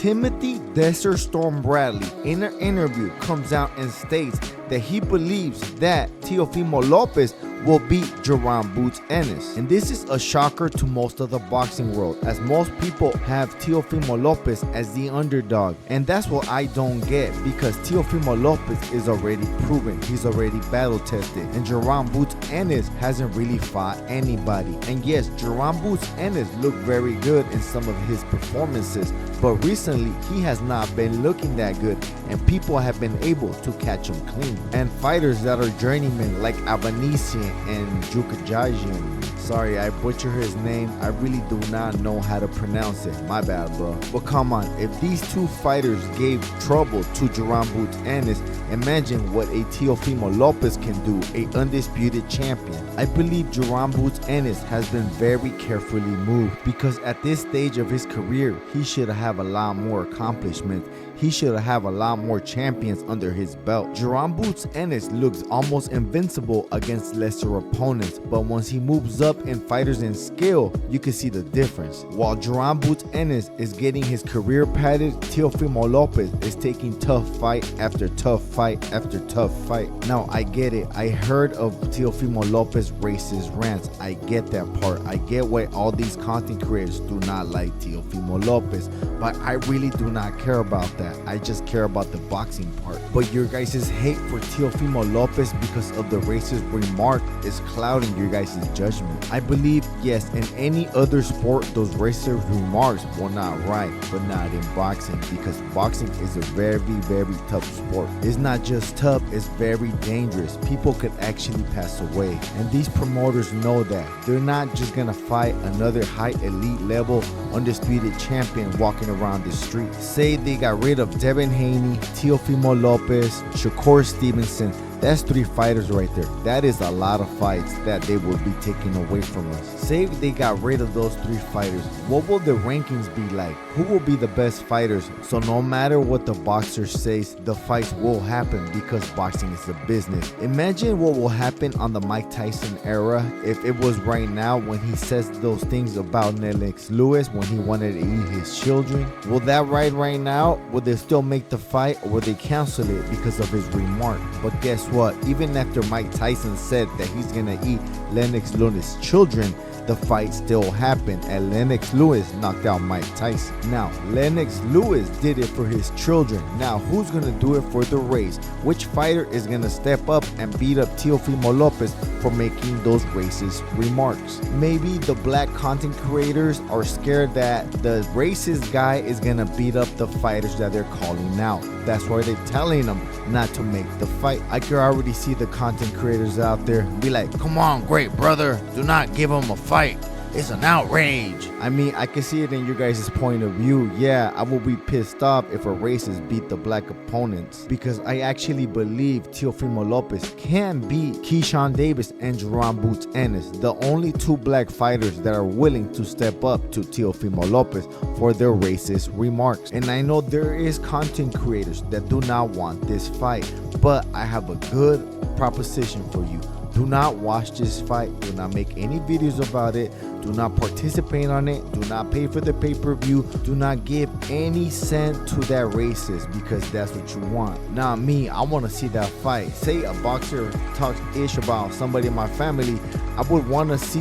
Timothy Desert Storm Bradley, in an interview, comes out and states that he believes that Teofimo Lopez will beat JARON Boots Ennis. And this is a shocker to most of the boxing world, as most people have Teofimo Lopez as the underdog. And that's what I don't get, because Teofimo Lopez is already proven. He's already battle tested. And JARON Boots Ennis hasn't really fought anybody. And yes, JARON Boots Ennis looked very good in some of his performances, but recently he has not been looking that good, and people have been able to catch him clean. And fighters that are journeymen like Abanesian and Jukajajian, sorry I butcher his name, I really do not know how to pronounce it, my bad bro. But come on, if these two fighters gave trouble to JARON Boots Ennis, imagine what a Teofimo Lopez can do, a undisputed champion. I believe JARON Boots Ennis has been very carefully moved, because at this stage of his career, he should have a lot more accomplishments. He should have a lot more champions under his belt. JARON Boots Ennis looks almost invincible against lesser opponents, but once he moves up in fighters and skill, you can see the difference. While JARON Boots Ennis is getting his career padded, Teofimo Lopez is taking tough fight after tough fight after tough fight. Now I get it, I heard of Teofimo Lopez racist rants, I get that part, I get why all these content creators do not like Teofimo Lopez, but I really do not care about that. I just care about the boxing part. But your guys' hate for Teofimo Lopez because of the racist remark is clouding your guys' judgment. I believe, yes, in any other sport, those racist remarks will not right, but not in boxing, because boxing is a very, very tough sport. It's not just tough, it's very dangerous. People could actually pass away. And these promoters know that. They're not just gonna fight another high elite level undisputed champion walking around the street. Say they got rid of Devin Haney, Teofimo Lopez, Shakur Stevenson. That's 3 fighters right there. That is a lot of fights that they will be taking away from us. Say they got rid of those 3 fighters, what will the rankings be like? Who will be the best fighters? So no matter what the boxer says, the fights will happen, because boxing is a business. Imagine what will happen on the Mike Tyson era if it was right now, when he says those things about Lennox Lewis when he wanted to eat his children. Will that right now? Will they still make the fight, or will they cancel it because of his remark? But guess what? Even after Mike Tyson said that he's gonna eat Lennox Lewis' children, the fight still happened, and Lennox Lewis knocked out Mike Tyson. Now, Lennox Lewis did it for his children. Now, who's gonna do it for the race? Which fighter is gonna step up and beat up Teofimo Lopez for making those racist remarks? Maybe the black content creators are scared that the racist guy is gonna beat up the fighters that they're calling out. That's why they're telling them not to make the fight. I can already see the content creators out there be like, come on, great brother, do not give him a fight. It's an outrage. I mean, I can see it in your guys' point of view. Yeah, I will be pissed off if a racist beat the black opponents, because I actually believe Teofimo Lopez can beat Keyshawn Davis and JARON Boots Ennis, the only 2 black fighters that are willing to step up to Teofimo Lopez for their racist remarks. And I know there is content creators that do not want this fight, but I have a good proposition for you. Do not watch this fight. Do not make any videos about it. Do not participate on it. Do not pay for the pay-per-view. Do not give any cent to that racist, because that's what you want. Not me. I want to see that fight. Say a boxer talks ish about somebody in my family, I would want to see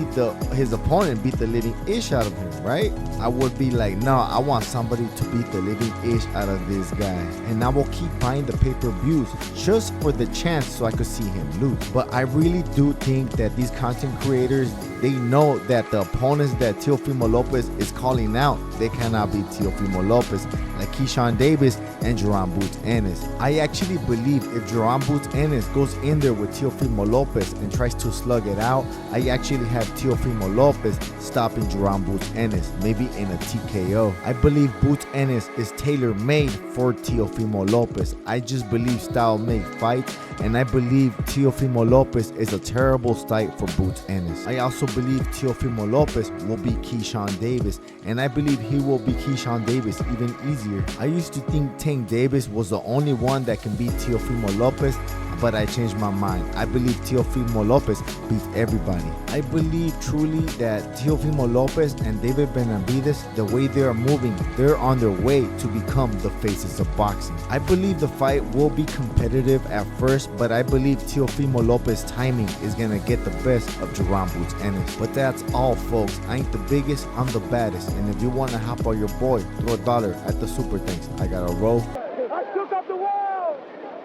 his opponent beat the living ish out of him, right? I would be like, no, I want somebody to beat the living ish out of this guy. And I will keep buying the pay-per-views just for the chance so I could see him lose. But I really do think that these content creators, they know that the opponents that Teofimo Lopez is calling out, they cannot beat Teofimo Lopez, like Keyshawn Davis and JARON Boots Ennis. I actually believe if JARON Boots Ennis goes in there with Teofimo Lopez and tries to slug it out, I actually have Teofimo Lopez stopping JARON Boots Ennis, maybe in a TKO. I believe Boots Ennis is tailor-made for Teofimo Lopez. I just believe style make fights, and I believe Teofimo Lopez is a terrible style for Boots Ennis. I also believe Teofimo Lopez will beat Keyshawn Davis, and I believe he will beat Keyshawn Davis even easier. I used to think Tank Davis was the only one that can beat Teofimo Lopez, but I changed my mind. I believe Teofimo Lopez beats everybody. I believe truly that Teofimo Lopez and David Benavidez, the way they are moving, they're on their way to become the faces of boxing. I believe the fight will be competitive at first, but I believe Teofimo Lopez's timing is gonna get the best of JARON Boots Ennis. But that's all, folks. I ain't the biggest, I'm the baddest. And if you wanna help out your boy, throw $1 at the super thanks. I got a roll. I shook up the world!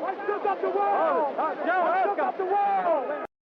I shook up the world! I shook up the world!